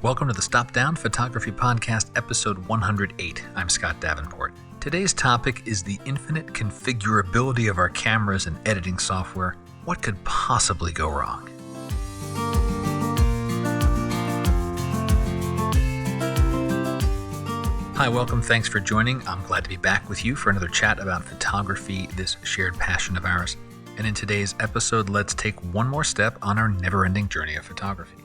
Welcome to the Stop Down Photography Podcast, episode 108. I'm Scott Davenport. Today's topic is the infinite configurability of our cameras and editing software. What could possibly go wrong? Hi, welcome. Thanks for joining. I'm glad to be back with you for another chat about photography, this shared passion of ours. And in today's episode, let's take one more step on our never-ending journey of photography.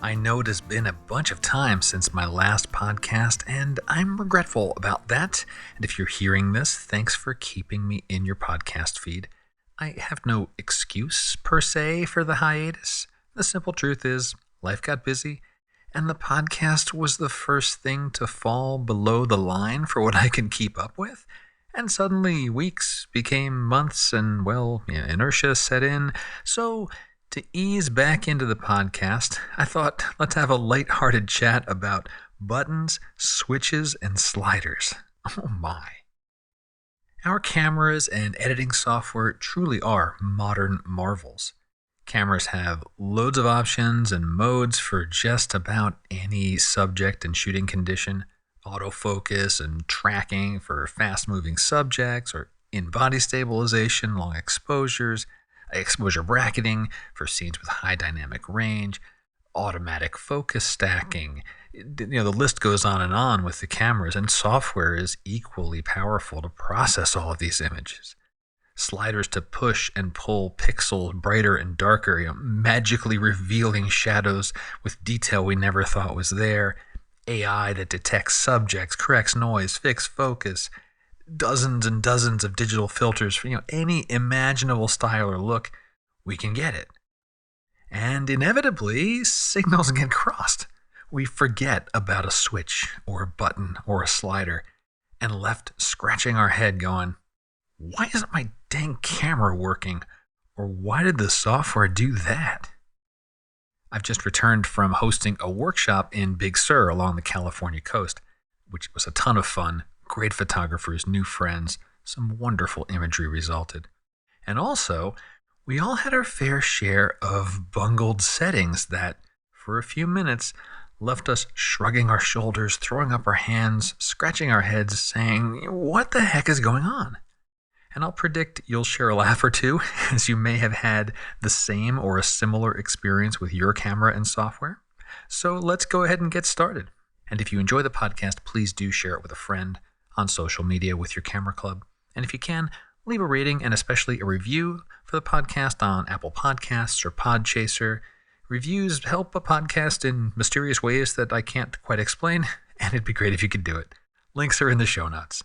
I know it has been a bunch of time since my last podcast, and I'm regretful about that. And if you're hearing this, thanks for keeping me in your podcast feed. I have no excuse, per se, for the hiatus. The simple truth is, life got busy, and the podcast was the first thing to fall below the line for what I can keep up with. And suddenly, weeks became months, and, inertia set in. So, to ease back into the podcast, I thought, let's have a lighthearted chat about buttons, switches, and sliders. Oh my. Our cameras and editing software truly are modern marvels. Cameras have loads of options and modes for just about any subject and shooting condition, autofocus and tracking for fast-moving subjects, or in-body stabilization, long exposure bracketing for scenes with high dynamic range, automatic focus stacking. The list goes on with the cameras, and software is equally powerful to process all of these images. Sliders to push and pull pixels brighter and darker, magically revealing shadows with detail we never thought was there. AI that detects subjects, corrects noise, fixes focus. Dozens and dozens of digital filters for any imaginable style or look, we can get it. And inevitably, signals get crossed. We forget about a switch or a button or a slider and left scratching our head going, why isn't my dang camera working? Or why did the software do that? I've just returned from hosting a workshop in Big Sur along the California coast, which was a ton of fun. Great photographers, new friends, some wonderful imagery resulted. And also, we all had our fair share of bungled settings that, for a few minutes, left us shrugging our shoulders, throwing up our hands, scratching our heads, saying, what the heck is going on? And I'll predict you'll share a laugh or two, as you may have had the same or a similar experience with your camera and software. So let's go ahead and get started. And if you enjoy the podcast, please do share it with a friend, on social media with your camera club. And if you can, leave a rating and especially a review for the podcast on Apple Podcasts or Podchaser. Reviews help a podcast in mysterious ways that I can't quite explain, and it'd be great if you could do it. Links are in the show notes.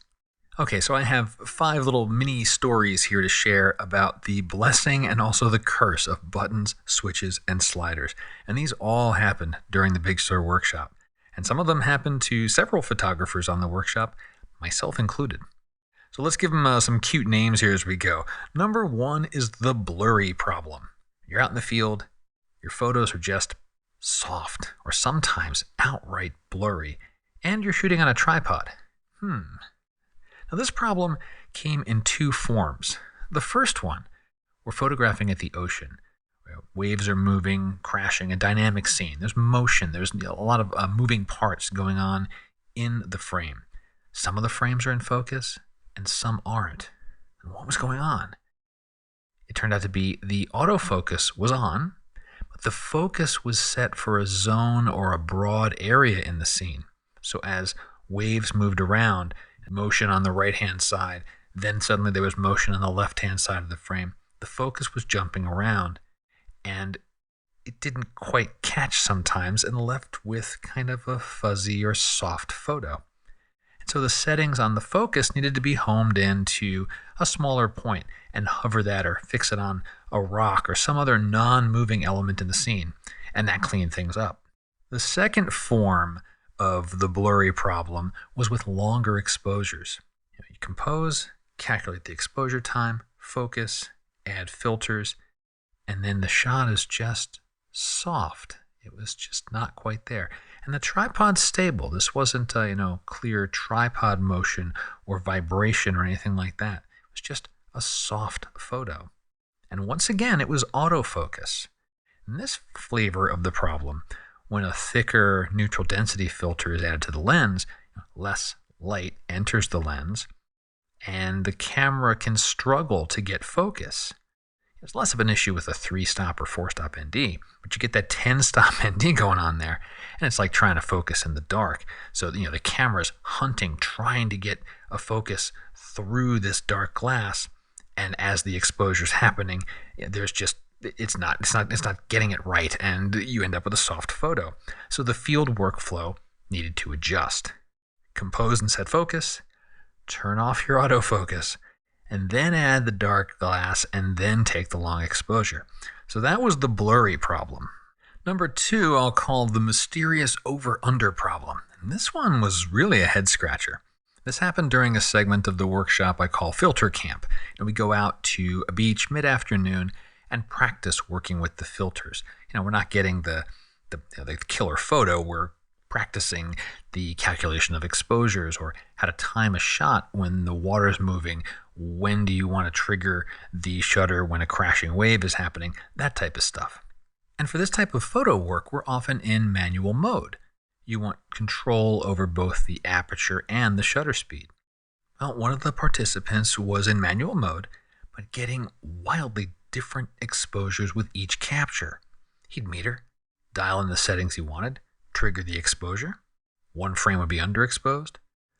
Okay, so I have 5 little mini stories here to share about the blessing and also the curse of buttons, switches, and sliders. And these all happened during the Big Sur workshop. And some of them happened to several photographers on the workshop, myself included. So let's give them some cute names here as we go. Number 1 is the blurry problem. You're out in the field, your photos are just soft or sometimes outright blurry, and you're shooting on a tripod. Now this problem came in 2 forms. The first one, we're photographing at the ocean. Waves are moving, crashing, a dynamic scene. There's motion, there's a lot of moving parts going on in the frame. Some of the frames are in focus, and some aren't. And what was going on? It turned out to be the autofocus was on, but the focus was set for a zone or a broad area in the scene. So as waves moved around, motion on the right-hand side, then suddenly there was motion on the left-hand side of the frame. The focus was jumping around, and it didn't quite catch sometimes and left with kind of a fuzzy or soft photo. So the settings on the focus needed to be homed in to a smaller point and hover that or fix it on a rock or some other non-moving element in the scene, and that cleaned things up. The second form of the blurry problem was with longer exposures. You compose, calculate the exposure time, focus, add filters, and then the shot is just soft. It was just not quite there. And the tripod's stable. This wasn't clear tripod motion or vibration or anything like that. It was just a soft photo. And once again, it was autofocus. And this flavor of the problem When a thicker neutral density filter is added to the lens, less light enters the lens, and the camera can struggle to get focus. It's less of an issue with a 3-stop or 4-stop ND, but you get that 10-stop ND going on there, and it's like trying to focus in the dark. So, the camera's hunting, trying to get a focus through this dark glass, and as the exposure's happening, there's just it's not getting it right, and you end up with a soft photo. So the field workflow needed to adjust. Compose and set focus, turn off your autofocus, and then add the dark glass, and then take the long exposure. So that was the blurry problem. Number 2, I'll call the mysterious over-under problem. And this one was really a head-scratcher. This happened during a segment of the workshop I call Filter Camp. And we go out to a beach mid-afternoon and practice working with the filters. We're not getting the killer photo. We're practicing the calculation of exposures, or how to time a shot when the water's moving. When do you want to trigger the shutter when a crashing wave is happening? That type of stuff. And for this type of photo work, we're often in manual mode. You want control over both the aperture and the shutter speed. Well, one of the participants was in manual mode, but getting wildly different exposures with each capture. He'd meter, dial in the settings he wanted, trigger the exposure. One frame would be underexposed,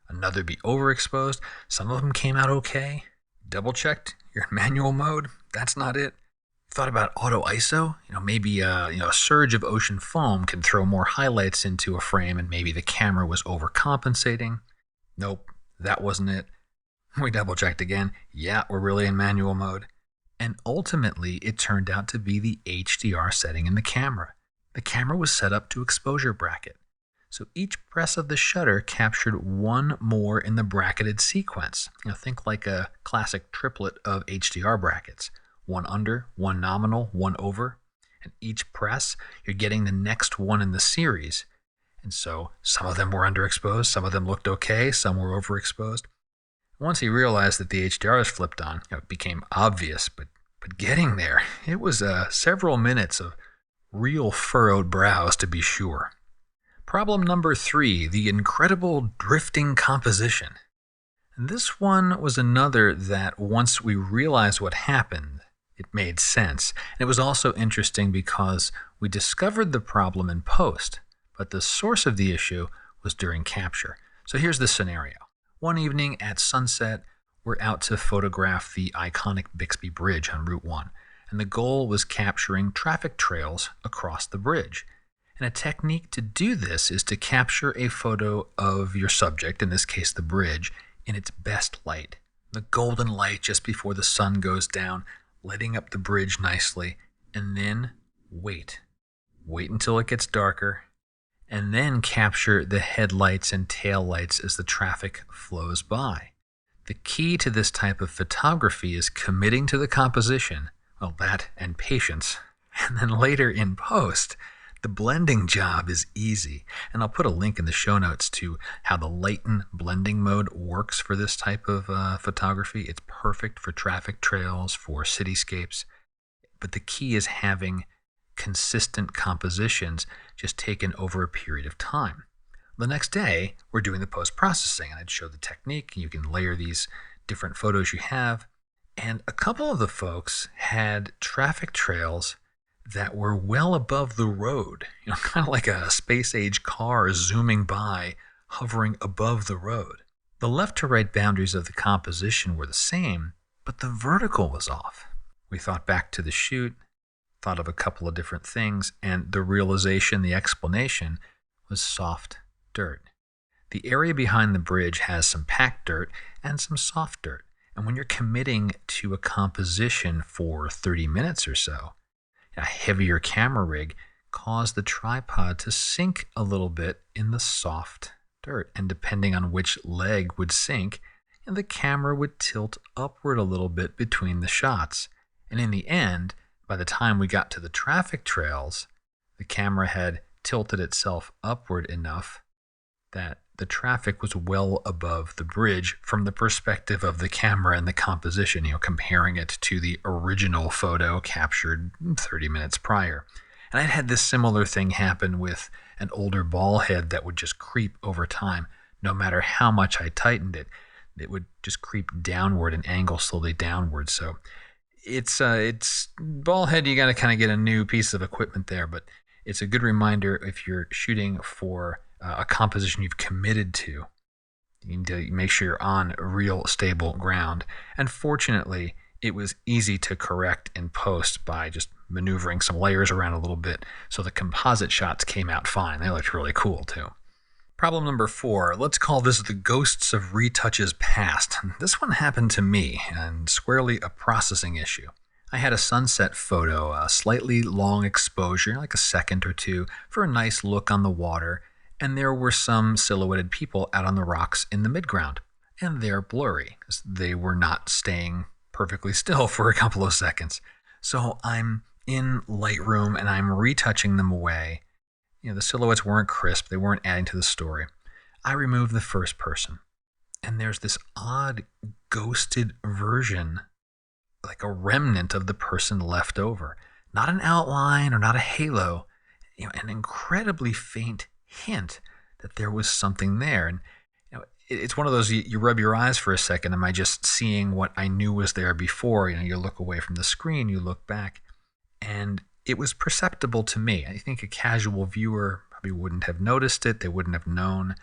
another be overexposed. Some of them came out okay. Double checked, you're in manual mode, that's not it. Thought about auto ISO? Maybe a surge of ocean foam can throw more highlights into a frame, and maybe the camera was overcompensating. Nope, that wasn't it. We double checked again. Yeah, we're really in manual mode. And ultimately, it turned out to be the HDR setting in the camera. The camera was set up to exposure bracket. So each press of the shutter captured one more in the bracketed sequence. Think like a classic triplet of HDR brackets. One under, one nominal, one over. And each press, you're getting the next one in the series. And so some of them were underexposed, some of them looked okay, some were overexposed. Once he realized that the HDR is flipped on, it became obvious, but getting there, it was several minutes of real furrowed brows to be sure. Problem number 3, the incredible drifting composition. And this one was another that once we realized what happened, it made sense. And it was also interesting because we discovered the problem in post, but the source of the issue was during capture. So here's the scenario. One evening at sunset, we're out to photograph the iconic Bixby Bridge on Route 1, and the goal was capturing traffic trails across the bridge. And a technique to do this is to capture a photo of your subject, in this case the bridge, in its best light. The golden light just before the sun goes down, lighting up the bridge nicely, and then wait. Wait until it gets darker, and then capture the headlights and taillights as the traffic flows by. The key to this type of photography is committing to the composition, well, that and patience, and then later in post, the blending job is easy. And I'll put a link in the show notes to how the Lighten blending mode works for this type of photography. It's perfect for traffic trails, for cityscapes. But the key is having consistent compositions just taken over a period of time. The next day, we're doing the post-processing, and I'd show the technique. You can layer these different photos you have. And a couple of the folks had traffic trails that were well above the road, kind of like a space-age car zooming by, hovering above the road. The left to right boundaries of the composition were the same, but the vertical was off. We thought back to the shoot, thought of a couple of different things, and the realization, the explanation, was soft dirt. The area behind the bridge has some packed dirt and some soft dirt, and when you're committing to a composition for 30 minutes or so, a heavier camera rig caused the tripod to sink a little bit in the soft dirt. And depending on which leg would sink, the camera would tilt upward a little bit between the shots. And in the end, by the time we got to the traffic trails, the camera had tilted itself upward enough that the traffic was well above the bridge from the perspective of the camera and the composition, comparing it to the original photo captured 30 minutes prior. And I'd had this similar thing happen with an older ball head that would just creep over time. No matter how much I tightened it, it would just creep downward and angle slowly downward. So it's ball head. You got to kind of get a new piece of equipment there, but it's a good reminder if you're shooting for a composition you've committed to. You need to make sure you're on real stable ground. And fortunately, it was easy to correct in post by just maneuvering some layers around a little bit, so the composite shots came out fine. They looked really cool too. Problem number 4, let's call this the ghosts of retouches past. This one happened to me, and squarely a processing issue. I had a sunset photo, a slightly long exposure, like a second or two, for a nice look on the water, and there were some silhouetted people out on the rocks in the midground. And they're blurry, because they were not staying perfectly still for a couple of seconds. So I'm in Lightroom and I'm retouching them away. The silhouettes weren't crisp, they weren't adding to the story. I removed the first person, and there's this odd ghosted version, like a remnant of the person left over. Not an outline or not a halo, an incredibly faint hint that there was something there. And it's one of those, you rub your eyes for a second. Am I just seeing what I knew was there before? You look away from the screen, you look back, and it was perceptible to me. I think a casual viewer probably wouldn't have noticed it. They wouldn't have known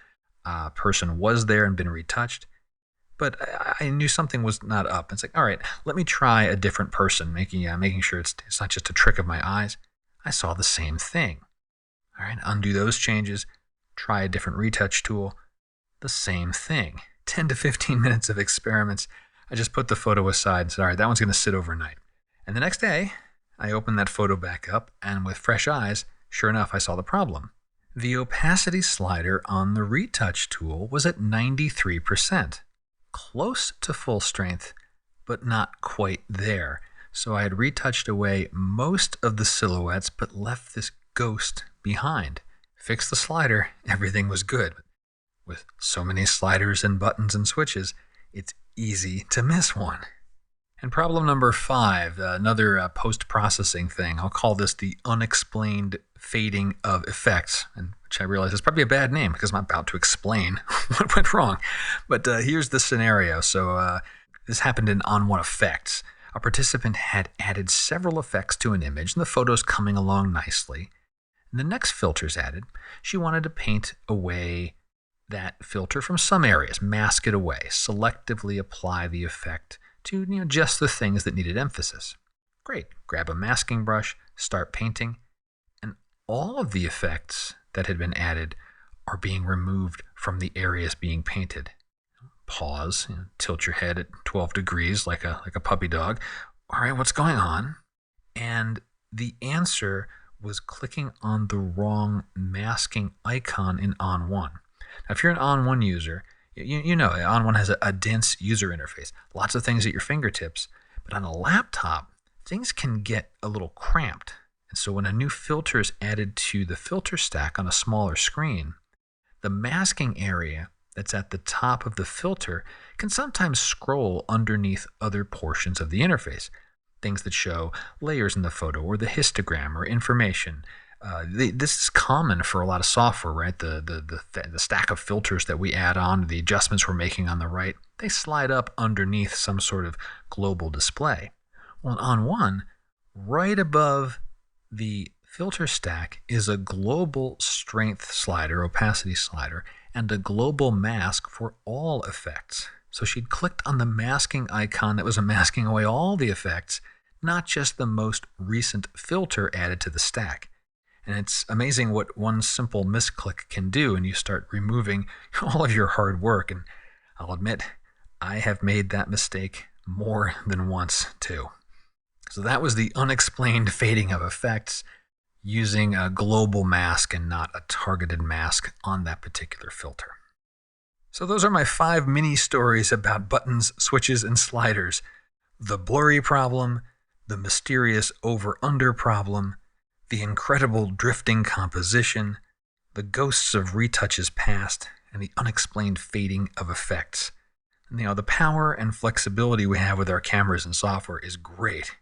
a person was there and been retouched. But I knew something was not up. It's like, all right, let me try a different person, making sure it's not just a trick of my eyes. I saw the same thing. All right, undo those changes, try a different retouch tool. The same thing. 10 to 15 minutes of experiments. I just put the photo aside and said, all right, that one's going to sit overnight. And the next day, I opened that photo back up, and with fresh eyes, sure enough, I saw the problem. The opacity slider on the retouch tool was at 93%. Close to full strength, but not quite there. So I had retouched away most of the silhouettes, but left this ghost behind. Fixed the slider, everything was good. With so many sliders and buttons and switches, it's easy to miss one. And problem number 5, another post-processing thing. I'll call this the unexplained fading of effects, and which I realize is probably a bad name because I'm about to explain what went wrong. But here's the scenario. So this happened in On One Effects. A participant had added several effects to an image, and the photo's coming along nicely. And the next filter's added. She wanted to paint away that filter from some areas, mask it away, selectively apply the effect to just the things that needed emphasis. Great. Grab a masking brush, start painting, and all of the effects that had been added are being removed from the areas being painted. Pause, tilt your head at 12 degrees like a puppy dog. All right, what's going on? And the answer was clicking on the wrong masking icon in On One. Now, if you're an On One user, you know On One has a dense user interface, lots of things at your fingertips, but on a laptop, things can get a little cramped. And so when a new filter is added to the filter stack on a smaller screen, the masking area that's at the top of the filter can sometimes scroll underneath other portions of the interface, things that show layers in the photo or the histogram or information. This is common for a lot of software, right? The stack of filters that we add on, the adjustments we're making on the right, they slide up underneath some sort of global display. Well, on One, right above the filter stack is a global strength slider, opacity slider, and a global mask for all effects. So she'd clicked on the masking icon that was masking away all the effects, not just the most recent filter added to the stack. And it's amazing what one simple misclick can do, and you start removing all of your hard work. And I'll admit, I have made that mistake more than once too. So that was the unexplained fading of effects using a global mask and not a targeted mask on that particular filter. So those are my 5 mini stories about buttons, switches, and sliders. The blurry problem, the mysterious over-under problem, the incredible drifting composition, the ghosts of retouches past, and the unexplained fading of effects. And, the power and flexibility we have with our cameras and software is great,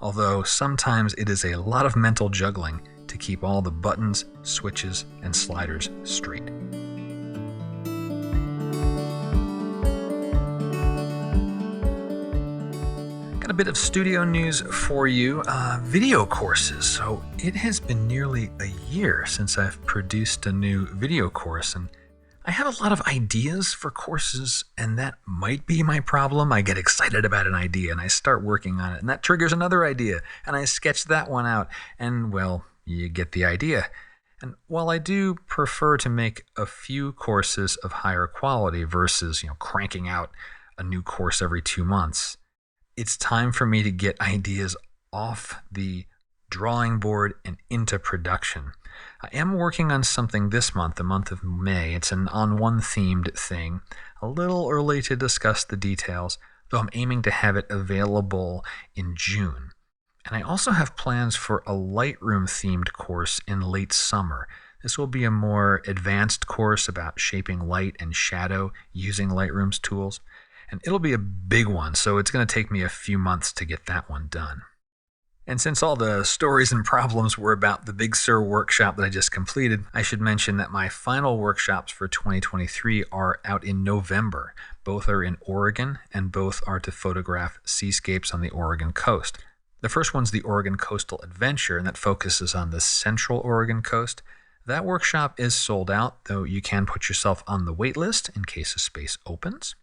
although sometimes it is a lot of mental juggling to keep all the buttons, switches, and sliders straight. Got a bit of studio news for you. Video courses. So it has been nearly a year since I've produced a new video course, and I have a lot of ideas for courses, and that might be my problem. I get excited about an idea and I start working on it, and that triggers another idea, and I sketch that one out, and well, you get the idea. And while I do prefer to make a few courses of higher quality versus, cranking out a new course every 2 months, it's time for me to get ideas off the drawing board and into production. I am working on something this month, the month of May. It's an on-one themed thing. A little early to discuss the details, though I'm aiming to have it available in June. And I also have plans for a Lightroom themed course in late summer. This will be a more advanced course about shaping light and shadow using Lightroom's tools. And it'll be a big one, so it's going to take me a few months to get that one done. And since all the stories and problems were about the Big Sur workshop that I just completed, I should mention that my final workshops for 2023 are out in November. Both are in Oregon, and both are to photograph seascapes on the Oregon coast. The first one's the Oregon Coastal Adventure, and that focuses on the central Oregon coast. That workshop is sold out, though you can put yourself on the wait list in case a space opens.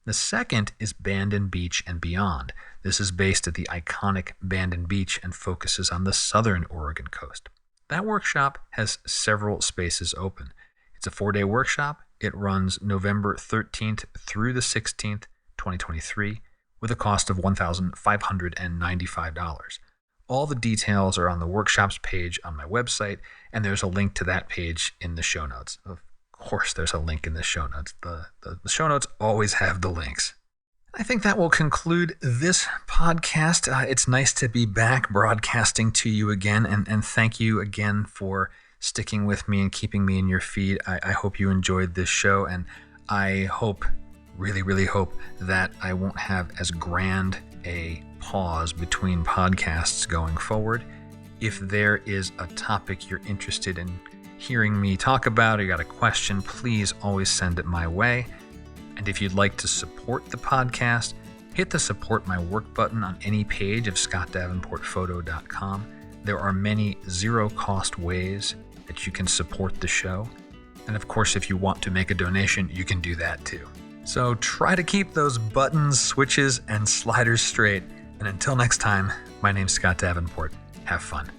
The second is Bandon Beach and Beyond. This is based at the iconic Bandon Beach and focuses on the southern Oregon coast. That workshop has several spaces open. It's a 4-day workshop. It runs November 13th through the 16th, 2023, with a cost of $1,595. All the details are on the workshops page on my website, and there's a link to that page in the show notes. Of course, there's a link in the show notes. The show notes always have the links. I think that will conclude this podcast. It's nice to be back broadcasting to you again, and thank you again for sticking with me and keeping me in your feed. I hope you enjoyed this show, and I hope, really hope, that I won't have as grand a pause between podcasts going forward. If there is a topic you're interested in hearing me talk about, or you got a question, please always send it my way. And if you'd like to support the podcast, hit the support my work button on any page of scottdavenportphoto.com. There are many zero-cost ways that you can support the show. And of course, if you want to make a donation, you can do that too. So try to keep those buttons, switches, and sliders straight. And until next time, my name's Scott Davenport. Have fun.